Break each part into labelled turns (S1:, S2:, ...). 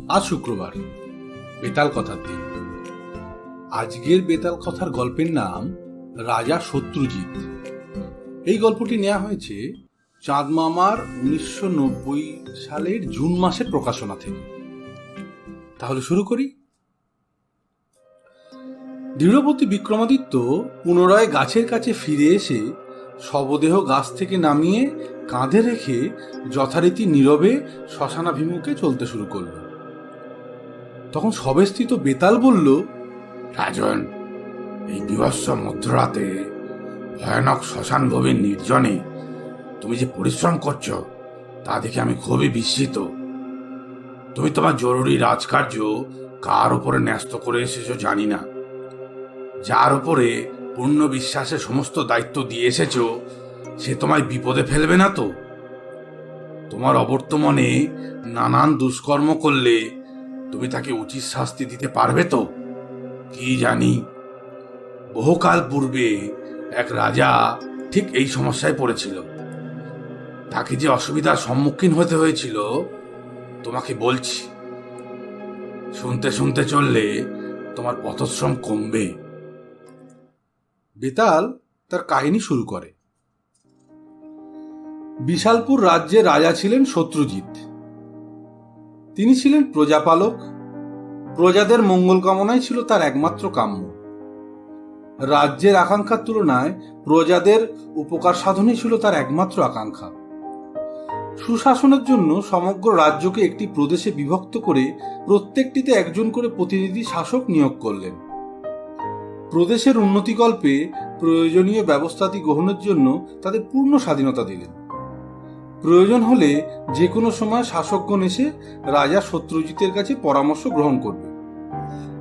S1: আজ শুক্রবার, বেতাল কথার দিন। আজকের বেতাল কথার গল্পের নাম রাজা শত্রুজিৎ। এই গল্পটি নেওয়া হয়েছে চাঁদ মামার 1990 সালের জুন মাসের প্রকাশনা থেকে। তাহলে শুরু করি। দৃঢ়পতি বিক্রমাদিত্য পুনরায় গাছের কাছে ফিরে এসে শবদেহ গাছ থেকে নামিয়ে কাঁধে রেখে যথারীতি নীরবে শ্মশানাভিমুখে চলতে শুরু করল। তখন সবেস্থিত বেতাল বলল,
S2: রাজন, এই বিভৎস মধ্যরাতে ভয়ানক শ্মশান গভীর নির্জনে তুমি যে পরিশ্রম করছো তা দেখে আমি খুবই বিস্মিত। তুমি তোমার জরুরি রাজকার্য কার উপরে ন্যস্ত করে এসেছো জানি না। যার উপরে পূর্ণ বিশ্বাসে সমস্ত দায়িত্ব দিয়ে এসেছো সে তোমায় বিপদে ফেলবে না তো? তোমার অবর্তমানে নানান দুষ্কর্ম করলে তুমি তাকে উচিত শাস্তি দিতে পারবে তো? কি জানি, বহুকাল পূর্বে এক রাজা ঠিক এই সমস্যায় পড়েছিল। তাকে যে অসুবিধার সম্মুখীন হতে হয়েছিল তোমাকে বলছি। শুনতে শুনতে চললে তোমার পথশ্রম কমবে।
S1: বেতাল তার কাহিনী শুরু করে। বিশালপুর রাজ্যের রাজা ছিলেন শত্রুজিৎ। তিনি ছিলেন প্রজাপালক। প্রজাদের মঙ্গল কামনাই ছিল তার একমাত্র কাম্য। রাজ্যের আকাঙ্ক্ষার তুলনায় প্রজাদের উপকার সাধনই ছিল তার একমাত্র আকাঙ্ক্ষা। সুশাসনের জন্য সমগ্র রাজ্যকে একটি প্রদেশে বিভক্ত করে প্রত্যেকটিতে একজন করে প্রতিনিধি শাসক নিয়োগ করলেন। প্রদেশের উন্নতিকল্পে প্রয়োজনীয় ব্যবস্থাদি গ্রহণের জন্য তাদের পূর্ণ স্বাধীনতা দিলেন। প্রয়োজন হলে যে কোনো সময় শাসকগণ এসে রাজা শত্রুজিতের কাছে পরামর্শ গ্রহণ করবে।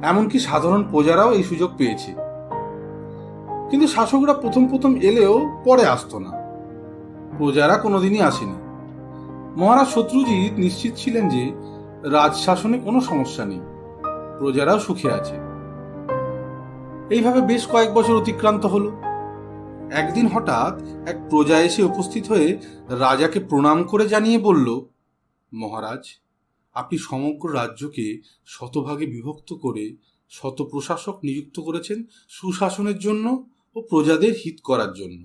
S1: এমনকি সাধারণ প্রজারাও এই সুযোগ পেয়েছে। কিন্তু শাসকরা প্রথম প্রথম এলেও পরে আসতো না। প্রজারা কোনোদিনই আসেনি। মহারাজ শত্রুজিৎ নিশ্চিত ছিলেন যে রাজশাসনে কোনো সমস্যা নেই, প্রজারাও সুখে আছে। এইভাবে বেশ কয়েক বছর অতিক্রান্ত হলো। একদিন হঠাৎ এক প্রজা এসে উপস্থিত হয়ে রাজাকে প্রণাম করে জানিয়ে বলল, মহারাজ, আপনি সমগ্র রাজ্যকে শতভাগে বিভক্ত করে শত প্রশাসক নিযুক্ত করেছেন সুশাসনের জন্য ও প্রজাদের হিত করার জন্য।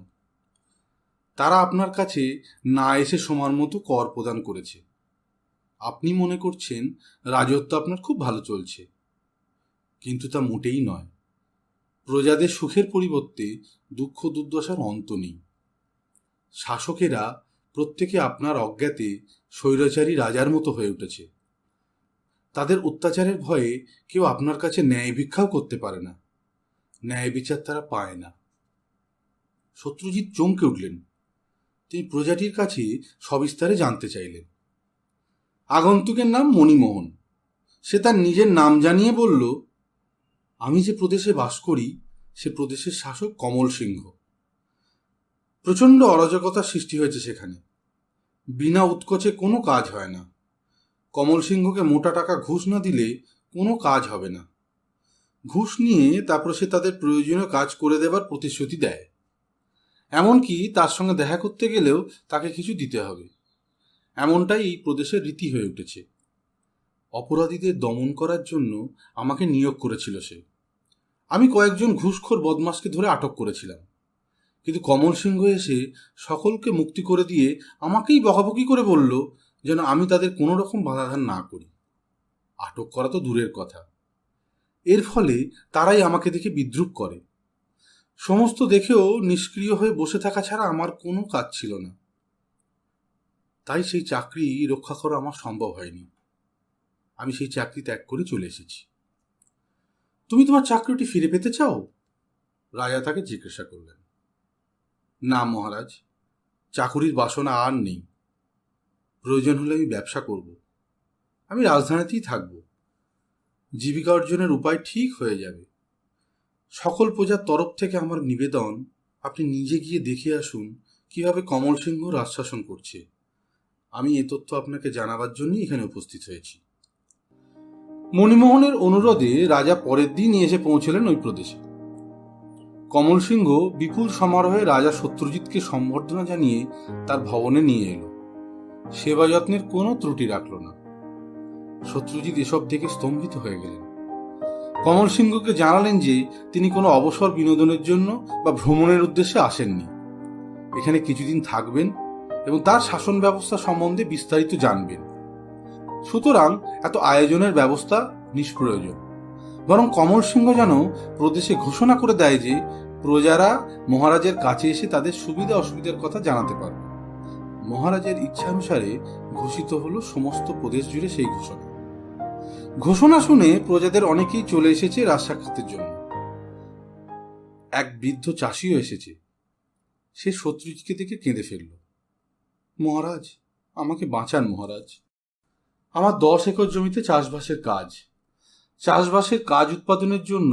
S1: তারা আপনার কাছে না এসে সময় মতো কর প্রদান করেছে। আপনি মনে করছেন রাজত্ব আপনার খুব ভালো চলছে, কিন্তু তা মোটেই নয়। প্রজাদের সুখের পরিবর্তে দুঃখ দুর্দশার অন্ত নেই। শাসকেরা প্রত্যেকে আপনার অজ্ঞাতে স্বৈরাচারী রাজার মতো হয়ে উঠেছে। তাদের অত্যাচারের ভয়ে কেউ আপনার কাছে ন্যায় ভিক্ষাও করতে পারে না। ন্যায় বিচার তারা পায় না। শত্রুজিৎ চমকে উঠলেন। তিনি প্রজাটির কাছে সবিস্তারে জানতে চাইলেন। আগন্তুকের নাম মণিমোহন। সে তার নিজের নাম জানিয়ে বলল, আমি যে প্রদেশে বাস করি সে প্রদেশের শাসক কমল সিংহ। প্রচণ্ড অরাজকতার সৃষ্টি হয়েছে সেখানে। বিনা উৎকোচে কোনো কাজ হয় না। কমল সিংহকে মোটা টাকা ঘুষ না দিলে কোনো কাজ হবে না। ঘুষ নিয়ে তারপর সে তাদের প্রয়োজনীয় কাজ করে দেবার প্রতিশ্রুতি দেয়। এমনকি তার সঙ্গে দেখা করতে গেলেও তাকে কিছু দিতে হবে। এমনটাই এই প্রদেশের রীতি হয়ে উঠেছে। অপরাধীদের দমন করার জন্য আমাকে নিয়োগ করেছিল সে। আমি কয়েকজন ঘুষখোর বদমাশকে ধরে আটক করেছিলাম, কিন্তু কমল সিংহ এসে সকলকে মুক্তি করে দিয়ে আমাকেই বকাবকি করে বলল যেন আমি তাদের কোনো রকম বাধাদান না করি। আটক করা তো দূরের কথা, এর ফলে তারাই আমাকে দেখে বিদ্রূপ করে। সমস্ত দেখেও নিষ্ক্রিয় হয়ে বসে থাকা ছাড়া আমার কোনো কাজ ছিল না। তাই সেই চাকরি রক্ষা করা আমার সম্ভব হয়নি। আমি সেই চাকরি ত্যাগ করে চলে এসেছি। তুমি তোমার চাকরিটি ফিরে পেতে চাও? রাজা তাকে জিজ্ঞাসা করলেন। না মহারাজ, চাকুরির বাসনা আর নেই। প্রয়োজন হলে আমি ব্যবসা করব। আমি রাজধানীতেই থাকব। জীবিকা অর্জনের উপায় ঠিক হয়ে যাবে। সকল প্রজার তরফ থেকে আমার নিবেদন, আপনি নিজে গিয়ে দেখে আসুন কিভাবে কমল সিংহ রাজশাসন করছে। আমি এ তথ্য আপনাকে জানাবার জন্যই এখানে উপস্থিত হয়েছি। মণিমোহনের অনুরোধে রাজা পরের দিন এসে পৌঁছলেন ওই প্রদেশে। কমল সিংহ বিপুল সমারোহে রাজা শত্রুজিৎকে সম্বর্ধনা জানিয়ে তার ভবনে নিয়ে এলো। সেবা যত্নের কোনো ত্রুটি রাখল না। শত্রুজিৎ এসব দেখে স্তম্ভিত হয়ে গেলেন। কমল সিংহকে জানালেন যে তিনি কোনো অবসর বিনোদনের জন্য বা ভ্রমণের উদ্দেশ্যে আসেননি, এখানে কিছুদিন থাকবেন এবং তার শাসন ব্যবস্থা সম্বন্ধে বিস্তারিত জানবেন। সুতরাং এত আয়োজনের ব্যবস্থা নিষ্প্রয়োজন, বরং কমল সিংহ যেন প্রদেশে ঘোষণা করে দেয় যে প্রজারা মহারাজের কাছে এসে তাদের সুবিধা অসুবিধার কথা জানাতে পারবে। মহারাজের ইচ্ছানুসারে ঘোষিত হলো সমস্ত প্রদেশ জুড়ে সেই ঘোষণা। ঘোষণা শুনে প্রজাদের অনেকেই চলে এসেছে রাজ সাক্ষাতের জন্য। এক বৃদ্ধ চাষিও এসেছে। সে শত্রুজিৎকে দেখে কেঁদে ফেলল। মহারাজ, আমাকে বাঁচান মহারাজ। আমার 10 একর জমিতে চাষবাসের কাজ। চাষবাসের কাজ উৎপাদনের জন্য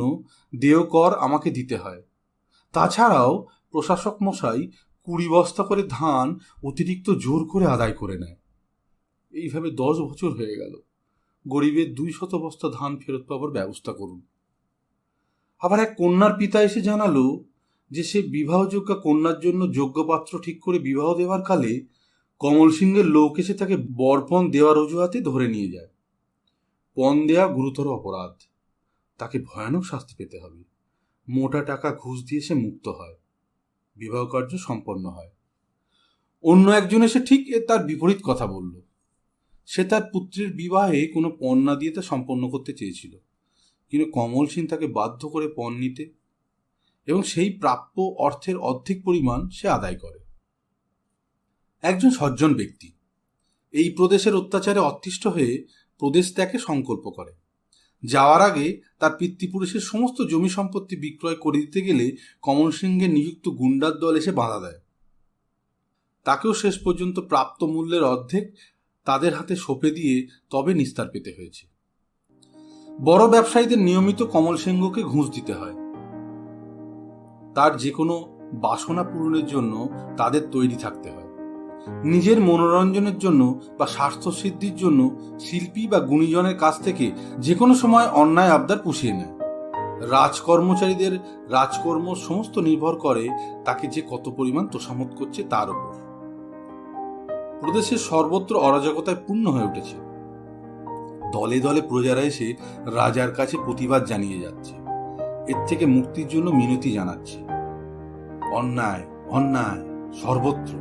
S1: দেয় কর আমাকে দিতে হয়। তাছাড়াও প্রশাসক মশাই 20 বস্তা করে ধান অতিরিক্ত জোর করে আদায় করে নেয়। এইভাবে 10 বছর হয়ে গেল। গরিবের 200 বস্তা ধান ফেরত পাবার ব্যবস্থা করুন। আবার এক কন্যার পিতা এসে জানালো যে সে বিবাহযোগ্য কন্যার জন্য যোগ্য পাত্র ঠিক করে বিবাহ দেওয়ার কালে কমল সিংহের লোক এসে তাকে বরপণ দেওয়ার অজুহাতে ধরে নিয়ে যায়। পণ দেয়া গুরুতর অপরাধ, তাকে ভয়ানক শাস্তি পেতে হবে। মোটা টাকা ঘুষ দিয়ে সে মুক্ত হয়, বিবাহ কার্য সম্পন্ন হয়। অন্য একজন এসে ঠিক তার বিপরীত কথা বলল। সে তার পুত্রের বিবাহে কোনো পণ না দিয়ে তা সম্পন্ন করতে চেয়েছিল, কিন্তু কমল সিং তাকে বাধ্য করে পণ নিতে এবং সেই প্রাপ্য অর্থের অর্ধেক পরিমাণ সে আদায় করে। একজন সজ্জন ব্যক্তি এই প্রদেশের অত্যাচারে অতিষ্ঠ হয়ে প্রদেশ ত্যাগে সংকল্প করে। যাওয়ার আগে তার পিতৃপুরুষের সমস্ত জমি সম্পত্তি বিক্রয় করে দিতে গেলে কমল সিংহের নিযুক্ত গুন্ডার দল এসে বাধা দেয়। তাকেও শেষ পর্যন্ত প্রাপ্ত মূল্যের অর্ধেক তাদের হাতে সঁপে দিয়ে তবে নিস্তার পেতে হয়েছে। বড় ব্যবসায়ীদের নিয়মিত কমল সিংহকে ঘুষ দিতে হয়। তার যে কোনো বাসনা পূরণের জন্য তাদের তৈরি থাকতে হয়। নিজের মনোরঞ্জনের জন্য বা স্বাস্থ্য সিদ্ধির জন্য শিল্পী বা গুণীজনের কাছ থেকে যে কোনো সময় অন্যায় আবদার পুষিয়ে নেয়। রাজকর্মচারীদের রাজকর্ম সমস্ত নির্ভর করে তাকে যে কত পরিমাণ তোষামত করছে তার উপর। প্রদেশের সর্বত্র অরাজকতায় পূর্ণ হয়ে উঠেছে। দলে দলে প্রজারা এসে রাজার কাছে প্রতিবাদ জানিয়ে যাচ্ছে, এর থেকে মুক্তির জন্য মিনতি জানাচ্ছে। অন্যায় অন্যায় সর্বত্র।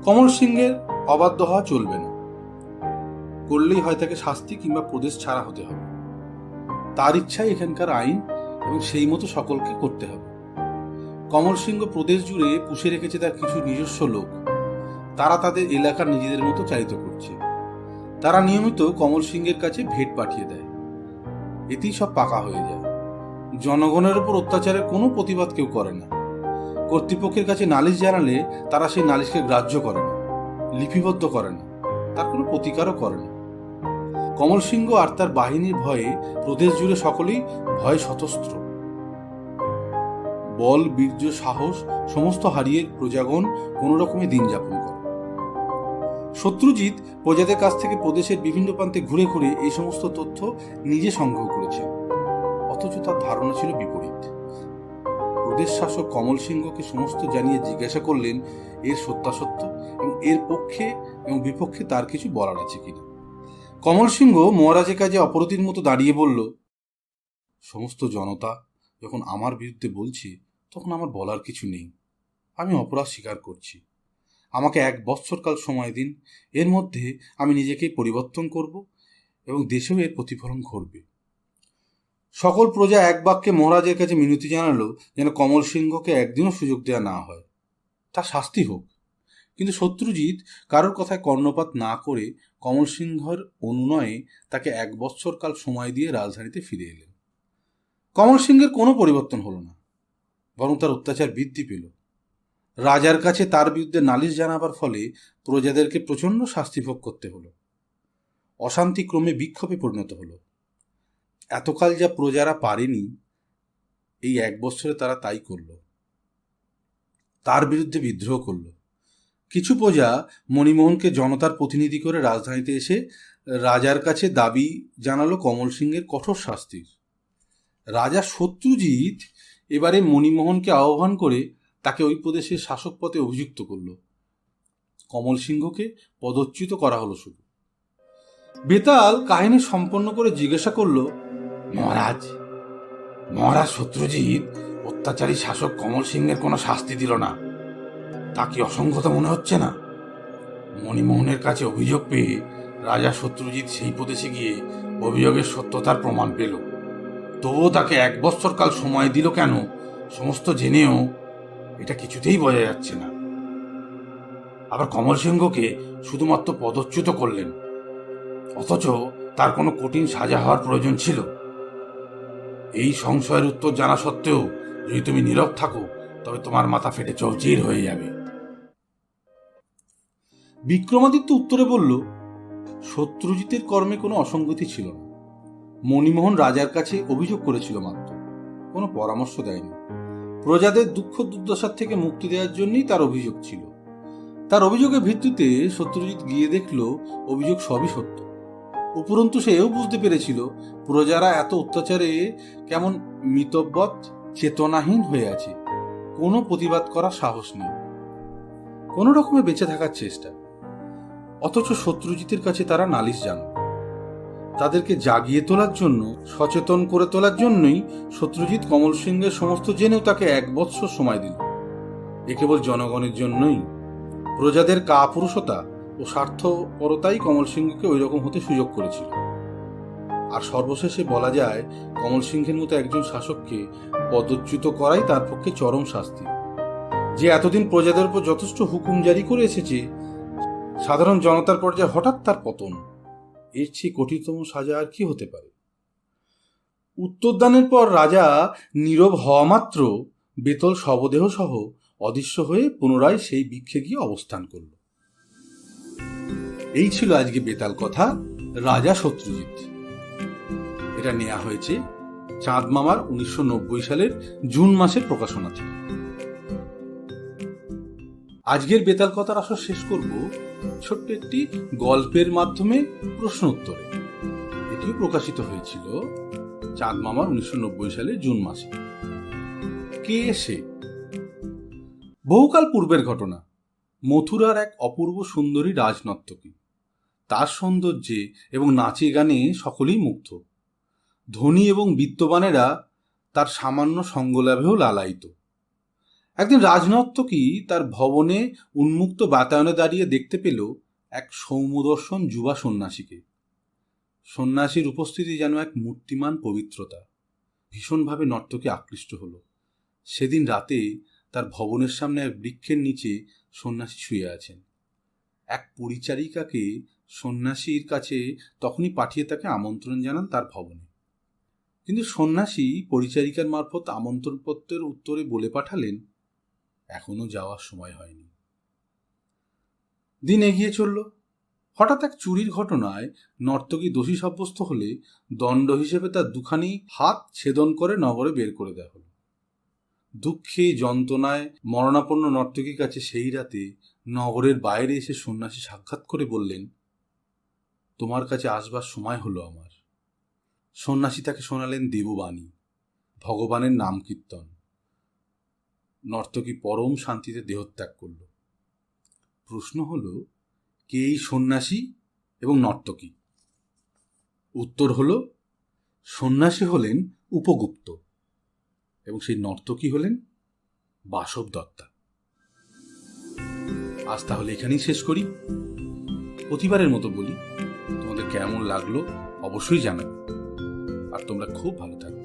S1: কমল সিংহের অবাধ্য হওয়া চলবে না, করলেই হয় তাকে শাস্তি কিংবা প্রদেশ ছাড়া হতে হবে। তার ইচ্ছাই এখানকার আইন এবং সেই মতো সকলকে করতে হবে। কমল সিংহ প্রদেশ জুড়ে পুষে রেখেছে তার কিছু নিজস্ব লোক। তারা তাদের এলাকার নিজেদের মতো চালিত করছে। তারা নিয়মিত কমল সিংহের কাছে ভেট পাঠিয়ে দেয়। এতেই সব পাকা হয়ে যায়। জনগণের উপর অত্যাচারের কোনো প্রতিবাদ কেউ করে না। কর্তৃপক্ষের কাছে নালিশ জানালে তারা সেই নালিশকে গ্রাহ্য করে না, লিপিবদ্ধ করে না, তার কোনো প্রতিকারও করে না। কমল সিংহ আর তার বাহিনীর ভয়ে প্রদেশ জুড়ে সকলেই ভয়ে সতস্ত্র। বল, বীর্য, সাহস সমস্ত হারিয়ে প্রজাগণ কোন রকমে দিন যাপন করে। শত্রুজিৎ প্রজাদের কাছ থেকে প্রদেশের বিভিন্ন প্রান্তে ঘুরে ঘুরে এই সমস্ত তথ্য নিজে সংগ্রহ করেছে, অথচ তার ধারণা ছিল বিপরীত। প্রদেশ শাসক কমল সিংহকে সমস্ত জানিয়ে জিজ্ঞাসা করলেন এর সত্যাসত্য এবং এর পক্ষে এবং বিপক্ষে তার কিছু বলার আছে কিনা। কমল সিংহ মহারাজের কাছে অপরাধীর মতো দাঁড়িয়ে বলল, সমস্ত জনতা যখন আমার বিরুদ্ধে বলছে তখন আমার বলার কিছু নেই। আমি অপরাধ স্বীকার করছি। আমাকে 1 বৎসরকাল সময় দিন, এর মধ্যে আমি নিজেকে পরিবর্তন করব এবং দেশেও এর প্রতিফলন ঘটবে। সকল প্রজা এক বাক্যে মহারাজের কাছে মিনতি জানালো যেন কমল সিংহকে একদিনও সুযোগ দেওয়া না হয়, তার শাস্তি হোক। কিন্তু শত্রুজিৎ কারোর কথায় কর্ণপাত না করে কমল সিংহের অনুনয়ে তাকে 1 বৎসরকাল সময় দিয়ে রাজধানীতে ফিরে এলেন। কমল সিংহের কোনো পরিবর্তন হলো না, বরং তার অত্যাচার বৃদ্ধি পেল। রাজার কাছে তার বিরুদ্ধে নালিশ জানাবার ফলে প্রজাদেরকে প্রচণ্ড শাস্তি ভোগ করতে হলো। অশান্তি ক্রমে বিক্ষোভে পরিণত হলো। এতকাল যা প্রজারা পারেনি, এই 1 বৎসরে তারা তাই করল। তার বিরুদ্ধে বিদ্রোহ করল। কিছু প্রজা মণিমোহনকে জনতার প্রতিনিধি করে রাজধানীতে এসে রাজার কাছে দাবি জানালো কমল সিংহের কঠোর শাস্তির। রাজা শত্রুজিৎ এবারে মণিমোহনকে আহ্বান করে তাকে ওই প্রদেশের শাসক পদে অভিযুক্ত করল। কমল সিংহকে পদচ্যুত করা হলো শুধু। বেতাল কাহিনী সম্পন্ন করে জিজ্ঞাসা করলো,
S2: মহারাজ, মহারাজ সত্যজিৎ অত্যাচারী শাসক কমল সিংহের কোনো শাস্তি দিল না, তা কি অসংগত মনে হচ্ছে না? মণিমোহনের কাছে অভিযোগ পেয়ে রাজা সত্যজিৎ সেই প্রদেশে গিয়ে অভিযোগের সত্যতার প্রমাণ পেল, তবুও তাকে 1 বৎসর কাল সময় দিল কেন, সমস্ত জেনেও এটা কিছুতেই বোঝা যাচ্ছে না। আবার কমল সিংহকে শুধুমাত্র পদচ্যুত করলেন, অথচ তার কোনো কঠিন সাজা হওয়ার প্রয়োজন ছিল। এই সংশয়ের উত্তর জানা সত্ত্বেও যদি তুমি নীরব থাকো, তবে তোমার মাথা ফেটে চৌচির হয়ে যাবে।
S1: বিক্রমাদিত্য উত্তরে বলল, সত্যজিতের কর্মে কোনো অসঙ্গতি ছিল না। মণিমোহন রাজার কাছে অভিযোগ করেছিল মাত্র, কোনো পরামর্শ দেয়নি। প্রজাদের দুঃখ দুর্দশার থেকে মুক্তি দেওয়ার জন্যই তার অভিযোগ ছিল। তার অভিযোগের ভিত্তিতে সত্যজিৎ গিয়ে দেখল অভিযোগ সবই সত্য। উপরন্তু সেও বুঝতে পেরেছিল প্রজারা এত অত্যাচারে কেমন মিতব্যত চেতনাহীন হয়ে আছে, কোনো প্রতিবাদ করার সাহস নেই, কোনো রকমে বেঁচে থাকার চেষ্টা। অথচ সত্যজিতের কাছে তারা নালিশ জানায়। তাদেরকে জাগিয়ে তোলার জন্য, সচেতন করে তোলার জন্যই সত্যজিৎ কমল সিংহের সমস্ত জেনেও তাকে 1 বৎসর সময় দিল। এ কেবল জনগণের জন্যই। প্রজাদের কাপুরুষতা ও স্বার্থপরতাই কমল সিংহকে ওই রকম হতে সুযোগ করেছিল। আর সর্বশেষে বলা যায়, কমল সিংহের মতো একজন শাসককে পদচ্যুত করাই তার পক্ষে চরম শাস্তি। যে এতদিন প্রজাদের উপর যথেষ্ট হুকুম জারি করে এসেছে, সাধারণ জনতার পর্যায়ে হঠাৎ তার পতন, এর চেয়ে কঠিনতম সাজা আর কি হতে পারে? উত্তরদানের পর রাজা নীরব হওয়া মাত্র বেতল শবদেহ সহ অদৃশ্য হয়ে পুনরায় সেই বৃক্ষে গিয়ে অবস্থান করল। এই ছিল আজকে বেতাল কথা, রাজা সত্যজিৎ। এটা নেওয়া হয়েছে চাঁদ মামার 1990 সালের জুন মাসের প্রকাশনা থেকে। আজকের বেতাল কথার আসর শেষ করব ছোট্ট একটি গল্পের মাধ্যমে, প্রশ্ন উত্তরে। এটিও প্রকাশিত হয়েছিল চাঁদ মামার 1990 সালের জুন মাসে। কে সে? বহুকাল পূর্বের ঘটনা। মথুরার এক অপূর্ব সুন্দরী রাজনর্তকী। তার সৌন্দর্যে এবং নাচে গানে সকলেই মুগ্ধ। ধনী এবং বিত্তবানেরা তার সামান্য সঙ্গলাভেও লালায়িত। একদিন রাজনর্তকী তার ভবনে উন্মুক্ত বাতায়নে দাঁড়িয়ে দেখতে পেল এক সৌম্যদর্শন যুবা সন্ন্যাসীকে। সন্ন্যাসীর উপস্থিতি যেন এক মূর্তিমান পবিত্রতা। ভীষণভাবে নর্তকী আকৃষ্ট হল। সেদিন রাতে তার ভবনের সামনে এক বৃক্ষের নিচে সন্ন্যাসী শুয়ে আছেন। এক পরিচারিকাকে সন্ন্যাসীর কাছে তখনই পাঠিয়ে তাকে আমন্ত্রণ জানান তার ভবনে। কিন্তু সন্ন্যাসী পরিচারিকার মারফত আমন্ত্রণপত্রের উত্তরে বলে পাঠালেন, এখনো যাওয়ার সময় হয়নি। দিন এগিয়ে চলল। হঠাৎ এক চুরির ঘটনায় নর্তকী দোষী সাব্যস্ত হলে দণ্ড হিসেবে তার 2খানি হাত ছেদন করে নগরে বের করে দেওয়া হলো। দুঃখে যন্ত্রণায় মরণাপন্ন নর্তকীর কাছে সেই রাতে নগরের বাইরে এসে সন্ন্যাসী সাক্ষাৎ করে বললেন, তোমার কাছে আসবার সময় হলো আমার। সন্ন্যাসী তাকে শোনালেন দেববাণী, ভগবানের নাম কীর্তন। নর্তকী পরম শান্তিতে দেহত্যাগ করল। প্রশ্ন হলো, কে এই সন্ন্যাসী এবং নর্তকী? উত্তর হলো, সন্ন্যাসী হলেন উপগুপ্ত এবং সেই নর্তকী হলেন বাসব দত্তা। আজ তাহলে এখানেই শেষ করি। প্রতিবারের মতো বলি, তোমাদের কেমন লাগলো অবশ্যই জানাবে। আর তোমরা খুব ভালো থাকবে।